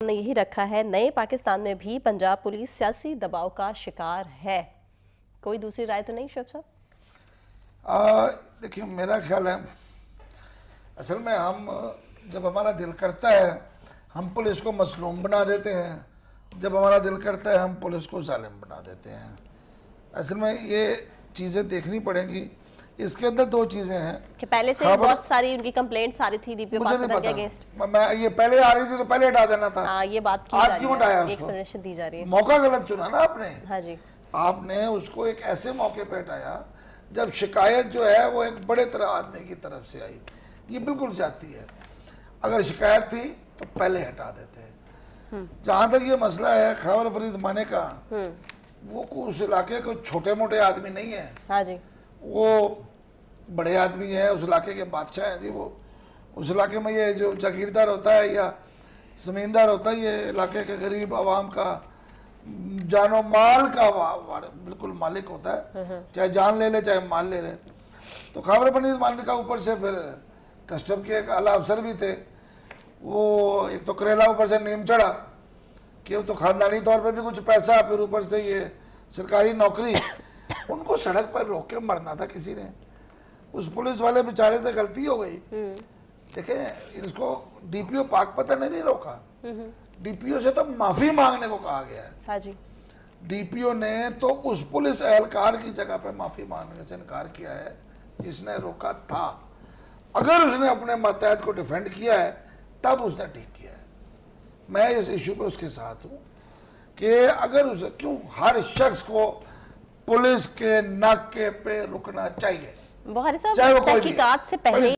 نے یہی رکھا ہے نئے پاکستان میں بھی پنجاب پولیس سیاسی دباؤ کا شکار ہے. کوئی دوسری رائے تو نہیں شعیب صاحب؟ دیکھیں میرا خیال ہے اصل میں ہم جب ہمارا دل کرتا ہے ہم پولیس کو مظلوم بنا دیتے ہیں، جب ہمارا دل کرتا ہے ہم پولیس کو ظالم بنا دیتے ہیں. اصل میں یہ چیزیں دیکھنی پڑیں گی. اس کے اندر دو چیزیں ہیں کہ پہلے سے بہت ساری ان کی کمپلینٹس آ رہی تھی ڈی پی او مجھے نہیں پاک کے پتا، اگینسٹ. میں یہ پہلے آ رہی تھی تو پہلے ہٹا دینا تھا. ہاں یہ بات کی آج کیوں ہٹایا اس کو؟ ایکسپلینیشن دی جا رہی ہے. موقع غلط چنا نا آپ نے. ہاں جی، آپ نے اس کو ایک ایسے موقع پہ ہٹایا جب شکایت جو ہے وہ ایک بڑے طرح آدمی کی طرف سے آئی. یہ بالکل زیادتی ہے. اگر شکایت تھی تو پہلے ہٹا دیتے ہیں. جہاں تک یہ مسئلہ ہے خیبر فرید مانے کا، وہ اس علاقے کو چھوٹے موٹے آدمی نہیں ہیں. ہاں جی، وہ بڑے آدمی ہیں، اس علاقے کے بادشاہ ہیں جی. وہ اس علاقے میں یہ جو جاگیردار ہوتا ہے یا زمیندار ہوتا ہے یہ علاقے کے غریب عوام کا جان و مال کا بالکل مالک ہوتا ہے، چاہے جان لے لے چاہے مال لے لے. تو خیبر فرید مانے کا اوپر سے پھر کسٹم کے ایک اعلیٰ افسر بھی تھے. وہ ایک تو کریلا اوپر سے نیم چڑھا کہ وہ تو خاندانی طور پہ بھی کچھ پیسہ، پھر اوپر سے یہ سرکاری نوکری. ان کو سڑک پر روک کے مرنا تھا کسی نے. اس پولیس والے بیچارے سے غلطی ہو گئی. دیکھیں اس کو ڈی پی او پاک پتہ نے نہیں روکا، ڈی پی او سے تو معافی مانگنے کو کہا گیا ہے. ہاں جی، ڈی پی او نے تو اس پولیس اہلکار کی جگہ پہ معافی مانگنے سے انکار کیا ہے جس نے روکا تھا. اگر اس نے اپنے ماتحت کو ڈیفینڈ کیا ہے تب اس نے ٹھیک کیا ہے. میں اس ایشو پہ اس کے ساتھ ہوں کہ اگر اسے کیوں ہر شخص کو پولیس کے ناکے پہ رکنا چاہیے، بخاری چاہے وہ صاحب کوئی بھی ہے. تحقیقات سے پہلے